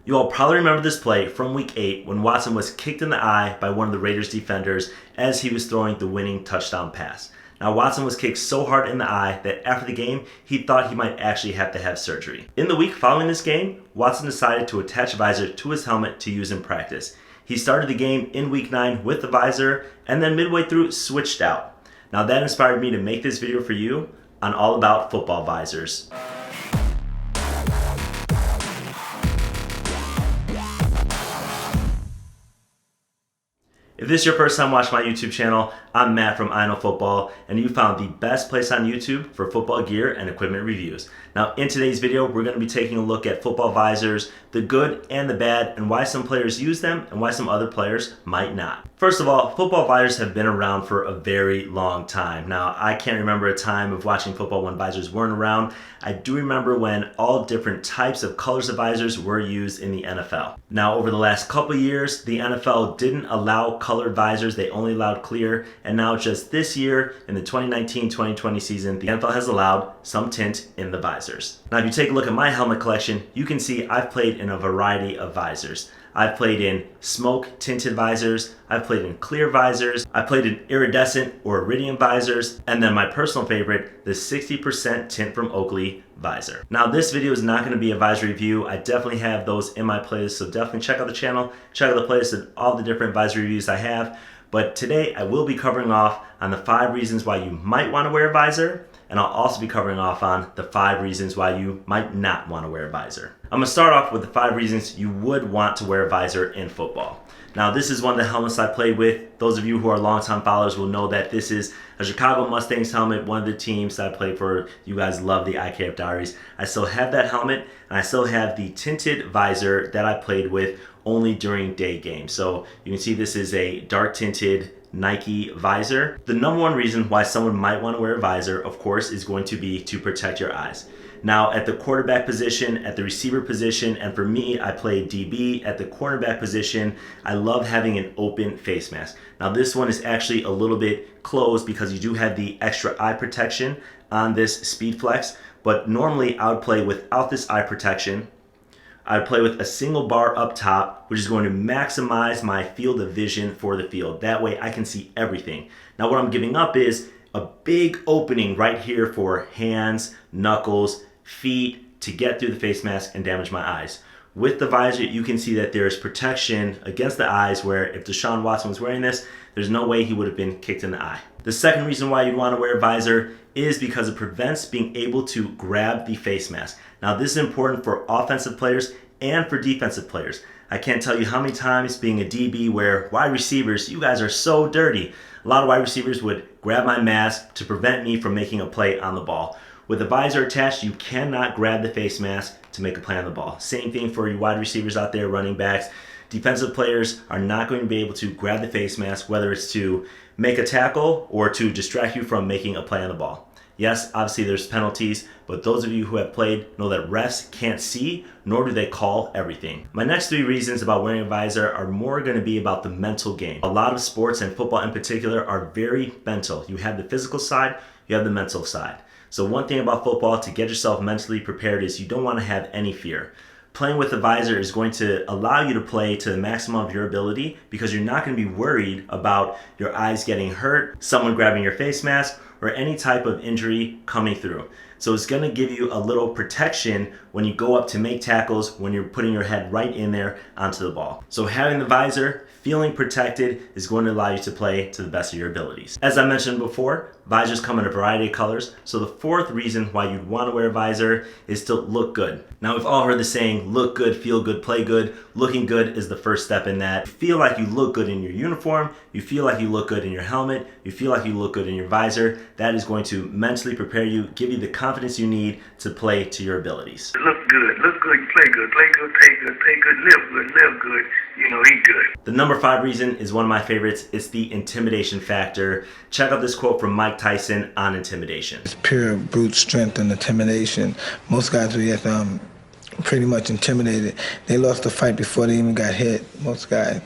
You all probably remember this play from Week 8 when Watson was kicked in the eye by one of the Raiders defenders as he was throwing the winning touchdown pass. Now, Watson was kicked so hard in the eye that after the game, he thought he might actually have to have surgery. In the week following this game, Watson decided to attach a visor to his helmet to use in practice. He started the game in Week 9 with the visor and then midway through switched out. Now that inspired me to make this video for you on all about football visors. If this is your first time watching my YouTube channel, I'm Matt from I Know Football, and you found the best place on YouTube for football gear and equipment reviews. Now, in today's video, we're going to be taking a look at football visors, the good and the bad, and why some players use them and why some other players might not. First of all, football visors have been around for a very long time. Now, I can't remember a time of watching football when visors weren't around. I do remember when all different types of colors of visors were used in the NFL. Now, over the last couple years, the NFL didn't allow colored visors. They only allowed clear. And now just this year, in the 2019-2020 season, the NFL has allowed some tint in the visors. Now, if you take a look at my helmet collection, you can see I've played in a variety of visors. I've played in smoke tinted visors, I've played in clear visors, I've played in iridescent or iridium visors, and then my personal favorite, the 60% tint from Oakley visor. Now this video is not going to be a visor review. I definitely have those in my playlist, so definitely check out the channel, check out the playlist and all the different visor reviews I have. But today I will be covering off on the 5 reasons why you might want to wear a visor, and I'll also be covering off on the 5 reasons why you might not want to wear a visor. I'm going to start off with the 5 reasons you would want to wear a visor in football. Now this is one of the helmets I played with. Those of you who are longtime followers will know that this is a Chicago Mustangs helmet, one of the teams that I played for. You guys love the IKF Diaries. I still have that helmet, and I still have the tinted visor that I played with only during day games. So you can see this is a dark tinted Nike visor. The number one reason why someone might want to wear a visor, of course, is going to be to protect your eyes. Now, at the quarterback position, at the receiver position, and for me, I play DB at the cornerback position, I love having an open face mask. Now, this one is actually a little bit closed because you do have the extra eye protection on this Speed Flex, but normally I would play without this eye protection. I would play with a single bar up top, which is going to maximize my field of vision for the field. That way I can see everything. Now, what I'm giving up is a big opening right here for hands, knuckles, feet to get through the face mask and damage my eyes. With the visor, you can see that there is protection against the eyes where if Deshaun Watson was wearing this, there's no way he would have been kicked in the eye. The second reason why you'd want to wear a visor is because it prevents being able to grab the face mask. Now this is important for offensive players and for defensive players. I can't tell you how many times being a DB where wide receivers, you guys are so dirty. A lot of wide receivers would grab my mask to prevent me from making a play on the ball. With the visor attached, you cannot grab the face mask to make a play on the ball. Same thing for you wide receivers out there, running backs. Defensive players are not going to be able to grab the face mask, whether it's to make a tackle or to distract you from making a play on the ball. Yes, obviously there's penalties, but those of you who have played know that refs can't see, nor do they call everything. My next 3 reasons about wearing a visor are more going to be about the mental game. A lot of sports, and football in particular, are very mental. You have the physical side, you have the mental side. So one thing about football to get yourself mentally prepared is you don't want to have any fear. Playing with a visor is going to allow you to play to the maximum of your ability because you're not going to be worried about your eyes getting hurt, someone grabbing your face mask, or any type of injury coming through. So it's going to give you a little protection when you go up to make tackles, when you're putting your head right in there onto the ball. So having the visor, feeling protected, is going to allow you to play to the best of your abilities. As I mentioned before, visors come in a variety of colors. So the 4th reason why you'd want to wear a visor is to look good. Now we've all heard the saying, look good, feel good, play good. Looking good is the first step in that. You feel like you look good in your uniform, you feel like you look good in your helmet, you feel like you look good in your visor. That is going to mentally prepare you, give you the confidence you need to play to your abilities. Look good, you play good, pay good, live good, eat good. The number 5 reason is one of my favorites. It's the intimidation factor. Check out this quote from Mike Tyson on intimidation. It's pure brute strength and intimidation. Most guys will get pretty much intimidated. They lost the fight before they even got hit, most guys.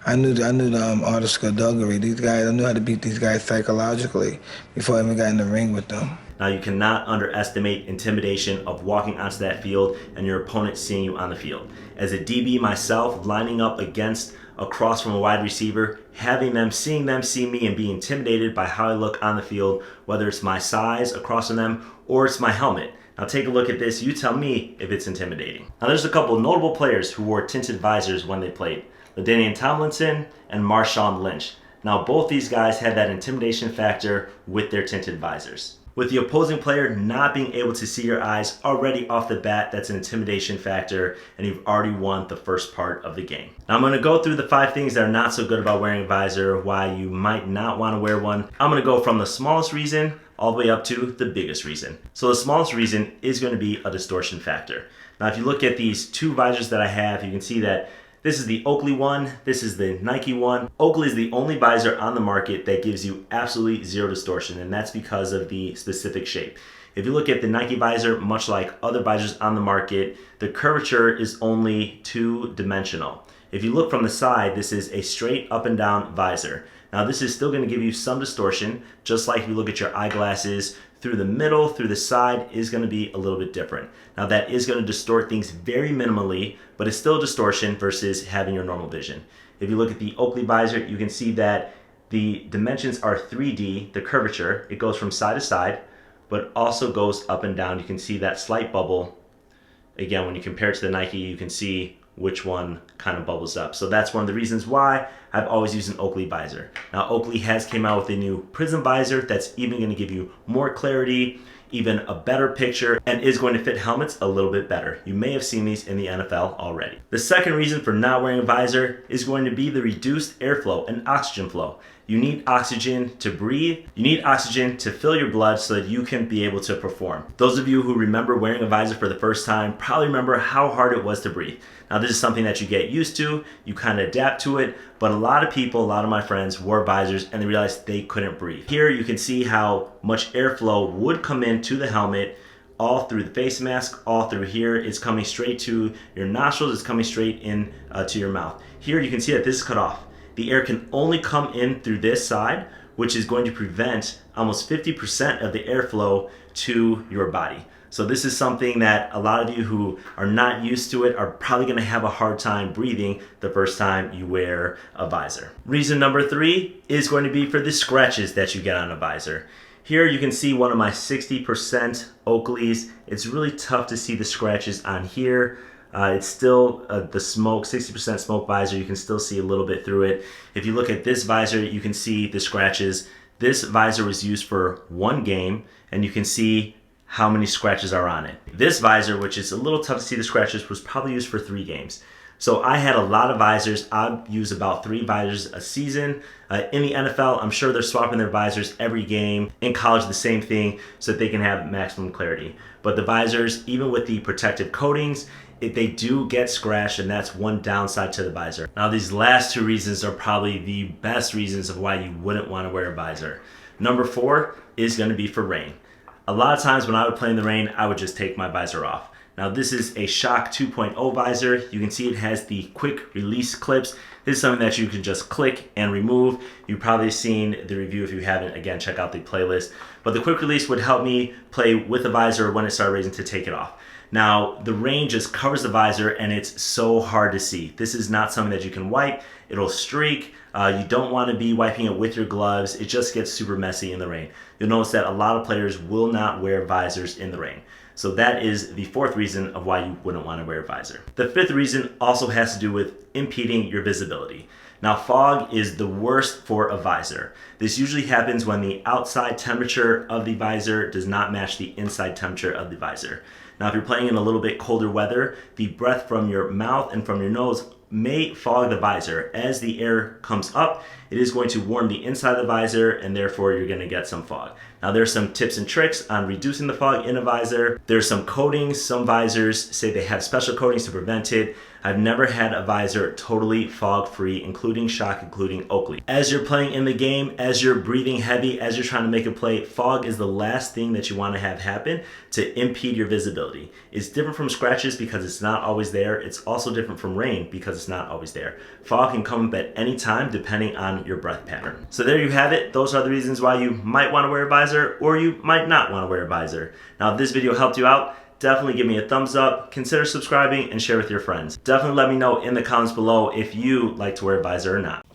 I knew the art of skullduggery. These guys, I knew how to beat these guys psychologically before I even got in the ring with them. Now you cannot underestimate intimidation of walking onto that field and your opponent seeing you on the field. as a DB myself, lining up across from a wide receiver, seeing them see me and be intimidated by how I look on the field, whether it's my size across from them or it's my helmet. Now take a look at this. You tell me if it's intimidating. Now there's a couple of notable players who wore tinted visors when they played. LaDainian Tomlinson and Marshawn Lynch. Now both these guys had that intimidation factor with their tinted visors. With the opposing player not being able to see your eyes already off the bat, that's an intimidation factor, and you've already won the first part of the game. Now I'm going to go through the 5 things that are not so good about wearing a visor, why you might not want to wear one. I'm going to go from the smallest reason all the way up to the biggest reason. So the smallest reason is going to be a distortion factor. Now if you look at these 2 visors that I have, you can see that this is the Oakley one, this is the Nike one. Oakley is the only visor on the market that gives you absolutely 0 distortion, and that's because of the specific shape. If you look at the Nike visor, much like other visors on the market, the curvature is only 2-dimensional. If you look from the side, this is a straight up and down visor. Now this is still going to give you some distortion, just like if you look at your eyeglasses. Through the middle, through the side is going to be a little bit different. Now that is going to distort things very minimally, but it's still distortion versus having your normal vision. If you look at the Oakley visor, you can see that the dimensions are 3D, the curvature. It goes from side to side, but also goes up and down. You can see that slight bubble. Again, when you compare it to the Nike, you can see which one kind of bubbles up. So that's one of the reasons why I've always used an Oakley visor. Now Oakley has came out with a new prism visor that's even going to give you more clarity, even a better picture, and is going to fit helmets a little bit better. You may have seen these in the NFL already. The second reason for not wearing a visor is going to be the reduced airflow and oxygen flow. You need oxygen to breathe. You need oxygen to fill your blood so that you can be able to perform. Those of you who remember wearing a visor for the first time probably remember how hard it was to breathe. Now this is something that you get used to, you kind of adapt to it, but a lot of people, a lot of my friends wore visors and they realized they couldn't breathe. Here you can see how much airflow would come into the helmet all through the face mask, all through here. It's coming straight to your nostrils, it's coming straight in to your mouth. Here you can see that this is cut off. The air can only come in through this side, which is going to prevent almost 50% of the airflow to your body. So this is something that a lot of you who are not used to it are probably going to have a hard time breathing the first time you wear a visor. Reason number 3 is going to be for the scratches that you get on a visor. Here you can see one of my 60% Oakleys. It's really tough to see the scratches on here. It's still the smoke, 60% smoke visor. You can still see a little bit through it. If you look at this visor, you can see the scratches. This visor was used for 1 game, and you can see how many scratches are on it. This visor, which is a little tough to see the scratches, was probably used for 3 games. So I had a lot of visors. I use about 3 visors a season. In the NFL, I'm sure they're swapping their visors every game. In college, the same thing, so that they can have maximum clarity. But the visors, even with the protective coatings, they do get scratched, and that's one downside to the visor. Now these last 2 reasons are probably the best reasons of why you wouldn't want to wear a visor. Number 4 is going to be for rain. A lot of times when I would play in the rain, I would just take my visor off. Now this is a Shock 2.0 visor. You can see it has the quick release clips. This is something that you can just click and remove. You've probably seen the review. If you haven't, again, check out the playlist. But the quick release would help me play with the visor when it started raising to take it off. Now the rain just covers the visor and it's so hard to see. This is not something that you can wipe. It'll streak. You don't want to be wiping it with your gloves. It just gets super messy in the rain. You'll notice that a lot of players will not wear visors in the rain. So that is the 4th reason of why you wouldn't want to wear a visor. The 5th reason also has to do with impeding your visibility. Now fog is the worst for a visor. This usually happens when the outside temperature of the visor does not match the inside temperature of the visor. Now if you're playing in a little bit colder weather, the breath from your mouth and from your nose may fog the visor. As the air comes up, it is going to warm the inside of the visor, and therefore you're going to get some fog. Now there's some tips and tricks on reducing the fog in a visor. There's some coatings. Some visors say they have special coatings to prevent it. I've never had a visor totally fog-free, including Shock, including Oakley. As you're playing in the game, as you're breathing heavy, as you're trying to make a play, fog is the last thing that you want to have happen to impede your visibility. It's different from scratches because it's not always there. It's also different from rain because it's not always there. Fog can come up at any time depending on your breath pattern. So there you have it. Those are the reasons why you might want to wear a visor or you might not want to wear a visor. Now if this video helped you out, definitely give me a thumbs up, consider subscribing, and share with your friends. Definitely let me know in the comments below if you like to wear a visor or not.